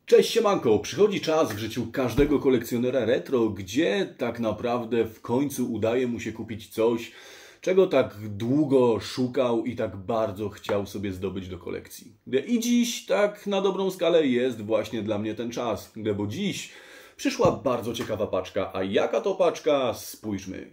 Cześć siemanko, przychodzi czas w życiu każdego kolekcjonera retro, gdzie tak naprawdę w końcu udaje mu się kupić coś, czego tak długo szukał i tak bardzo chciał sobie zdobyć do kolekcji. I dziś tak na dobrą skalę jest właśnie dla mnie ten czas, bo dziś przyszła bardzo ciekawa paczka, a jaka to paczka? Spójrzmy.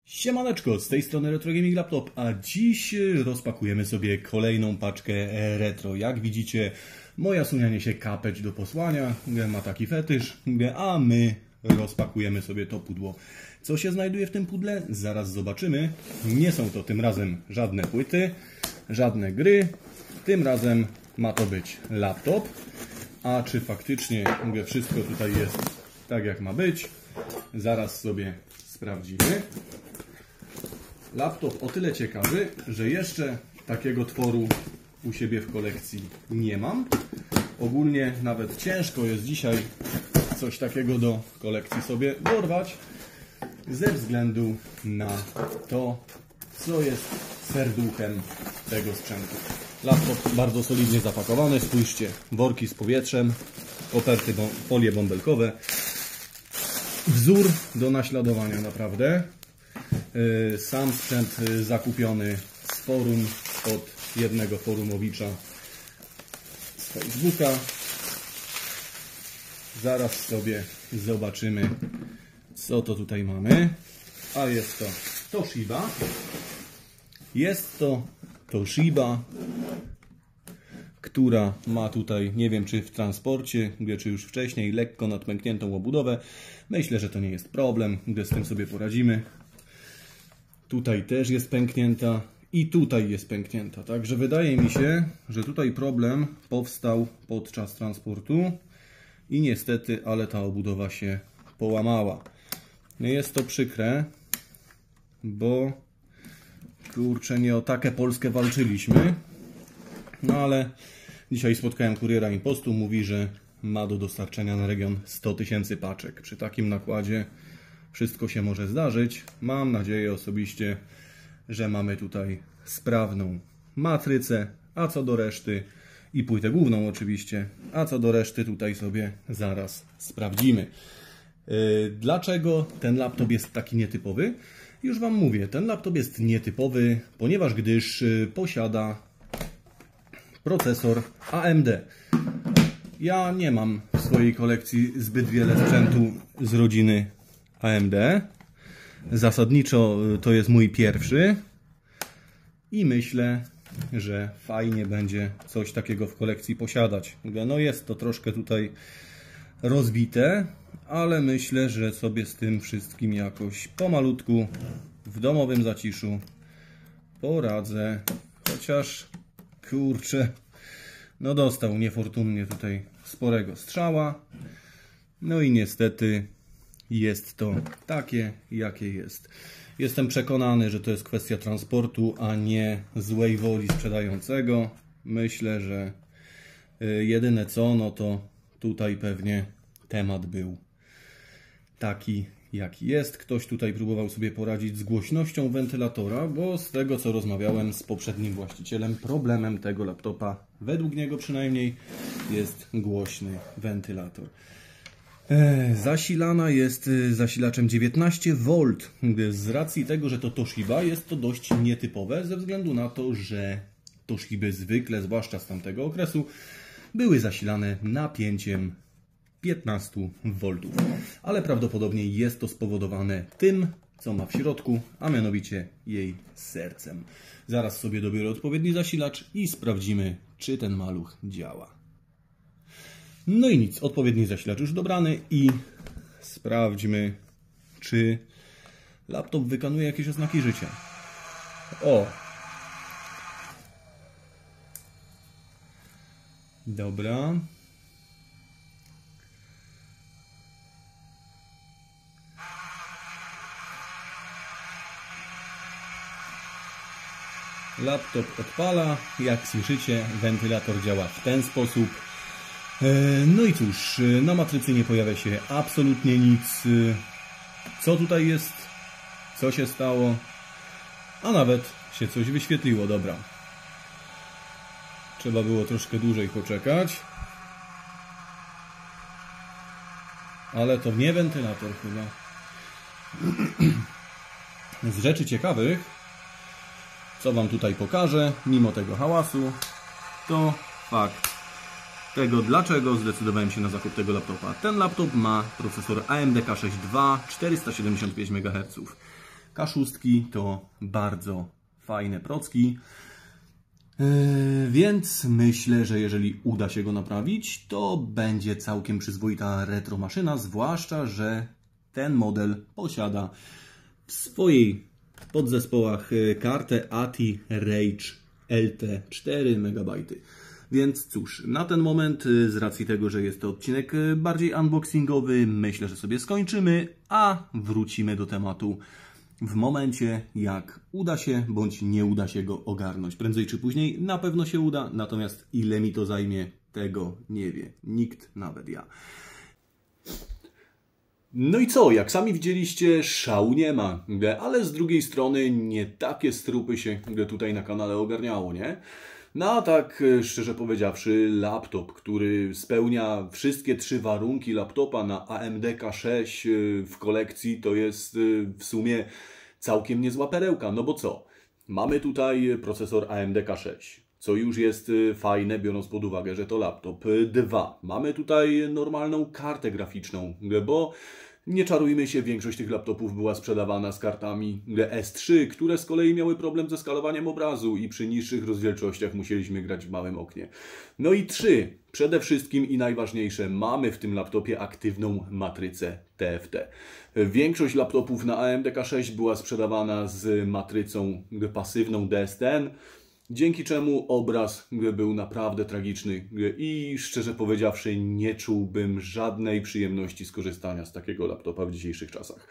Siemaneczko, z tej strony Retro Gaming Laptop, a dziś rozpakujemy sobie kolejną paczkę retro. Jak widzicie, moja Sunia niesie kapeć do posłania, ma taki fetysz, a my rozpakujemy sobie to pudło. Co się znajduje w tym pudle? Zaraz zobaczymy. Nie są to tym razem żadne płyty, żadne gry. Tym razem ma to być laptop. A czy faktycznie wszystko tutaj jest tak jak ma być? Zaraz sobie sprawdzimy. Laptop o tyle ciekawy, że jeszcze takiego tworu u siebie w kolekcji nie mam. Ogólnie nawet ciężko jest dzisiaj coś takiego do kolekcji sobie dorwać, ze względu na to, co jest serduchem tego sprzętu. Laptop bardzo solidnie zapakowany, spójrzcie, worki z powietrzem, koperty, folie bąbelkowe, wzór do naśladowania naprawdę. Sam sprzęt zakupiony z forum od jednego forumowicza z Facebooka. Zaraz sobie zobaczymy, co to tutaj mamy. A jest to Toshiba. Jest to Toshiba, która ma tutaj, nie wiem czy w transporcie, czy już wcześniej, lekko nadpękniętą obudowę. Myślę, że to nie jest problem, gdy z tym sobie poradzimy. Tutaj też jest pęknięta i tutaj jest pęknięta. Także wydaje mi się, że tutaj problem powstał podczas transportu i niestety, ale ta obudowa się połamała. Jest to przykre, bo kurczę, nie o taką Polskę walczyliśmy. No ale dzisiaj spotkałem kuriera Impostu, mówi, że ma do dostarczenia na region 100 000 paczek. Przy takim nakładzie wszystko się może zdarzyć. Mam nadzieję osobiście, że mamy tutaj sprawną matrycę, a co do reszty i płytę główną oczywiście, a co do reszty tutaj sobie zaraz sprawdzimy. Dlaczego ten laptop jest taki nietypowy? Już Wam mówię, ten laptop jest nietypowy, ponieważ gdyż posiada procesor AMD. Ja nie mam w swojej kolekcji zbyt wiele sprzętu z rodziny AMD. Zasadniczo to jest mój pierwszy i myślę, że fajnie będzie coś takiego w kolekcji posiadać. No jest to troszkę tutaj rozbite, ale myślę, że sobie z tym wszystkim jakoś pomalutku w domowym zaciszu poradzę. Chociaż kurczę, no dostał niefortunnie tutaj sporego strzała. No i niestety jest to takie, jakie jest. Jestem przekonany, że to jest kwestia transportu, a nie złej woli sprzedającego. Myślę, że jedyne co, no to tutaj pewnie temat był taki, jaki jest. Ktoś tutaj próbował sobie poradzić z głośnością wentylatora, bo z tego co rozmawiałem z poprzednim właścicielem, problemem tego laptopa, według niego przynajmniej, jest głośny wentylator. Zasilana jest zasilaczem 19V. Z racji tego, że to Toshiba, jest to dość nietypowe, ze względu na to, że Toshiby zwykle, zwłaszcza z tamtego okresu, były zasilane napięciem 15V. Ale prawdopodobnie jest to spowodowane tym, co ma w środku, a mianowicie jej sercem. Zaraz sobie dobiorę odpowiedni zasilacz i sprawdzimy, czy ten maluch działa. No i nic, odpowiedni zasilacz już dobrany i sprawdźmy, czy laptop wykonuje jakieś oznaki życia. O! Dobra. Laptop odpala, jak słyszycie, wentylator działa w ten sposób. No i cóż, na matrycy nie pojawia się absolutnie nic. Co tutaj jest? Co się stało? A nawet się coś wyświetliło, dobra. Trzeba było troszkę dłużej poczekać. Ale to nie wentylator chyba. Z rzeczy ciekawych, co Wam tutaj pokażę, mimo tego hałasu, to fakt tego, dlaczego zdecydowałem się na zakup tego laptopa. Ten laptop ma procesor AMD K6 II, 475 MHz. K6 to bardzo fajne procki. Więc myślę, że jeżeli uda się go naprawić, to będzie całkiem przyzwoita retro maszyna, zwłaszcza że ten model posiada w swoich podzespołach kartę ATI Rage LT 4 MB. Więc cóż, na ten moment, z racji tego, że jest to odcinek bardziej unboxingowy, myślę, że sobie skończymy, a wrócimy do tematu w momencie, jak uda się bądź nie uda się go ogarnąć. Prędzej czy później na pewno się uda, natomiast ile mi to zajmie, tego nie wie nikt, nawet ja. No i co, jak sami widzieliście, szału nie ma, ale z drugiej strony nie takie strupy się tutaj na kanale ogarniało, nie? No a tak szczerze powiedziawszy, laptop, który spełnia wszystkie 3 warunki laptopa na AMD K6 w kolekcji, to jest w sumie całkiem niezła perełka. No bo co? Mamy tutaj procesor AMD K6, co już jest fajne, biorąc pod uwagę, że to laptop. 2. Mamy tutaj normalną kartę graficzną, bo nie czarujmy się, większość tych laptopów była sprzedawana z kartami S3, które z kolei miały problem ze skalowaniem obrazu i przy niższych rozdzielczościach musieliśmy grać w małym oknie. No i 3. Przede wszystkim i najważniejsze, mamy w tym laptopie aktywną matrycę TFT. Większość laptopów na AMD K6 była sprzedawana z matrycą pasywną DSTN, dzięki czemu obraz był naprawdę tragiczny i szczerze powiedziawszy nie czułbym żadnej przyjemności z korzystania z takiego laptopa w dzisiejszych czasach.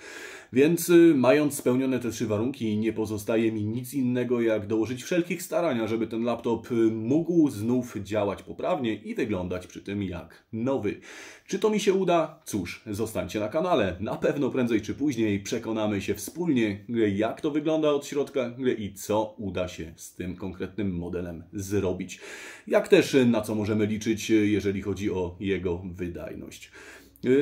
Więc mając spełnione te 3 warunki, nie pozostaje mi nic innego jak dołożyć wszelkich starań, żeby ten laptop mógł znów działać poprawnie i wyglądać przy tym jak nowy. Czy to mi się uda? Cóż, zostańcie na kanale. Na pewno prędzej czy później przekonamy się wspólnie, jak to wygląda od środka i co uda się z tym konkretnym modelem zrobić. Jak też na co możemy liczyć, jeżeli chodzi o jego wydajność.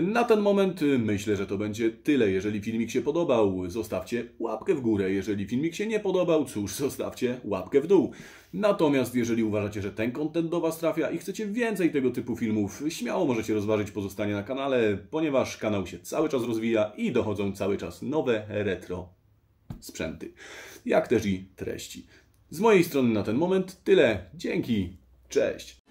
Na ten moment myślę, że to będzie tyle. Jeżeli filmik się podobał, zostawcie łapkę w górę. Jeżeli filmik się nie podobał, cóż, zostawcie łapkę w dół. Natomiast jeżeli uważacie, że ten content do Was trafia i chcecie więcej tego typu filmów, śmiało możecie rozważyć pozostanie na kanale, ponieważ kanał się cały czas rozwija i dochodzą cały czas nowe retro sprzęty, jak też i treści. Z mojej strony na ten moment tyle. Dzięki, cześć!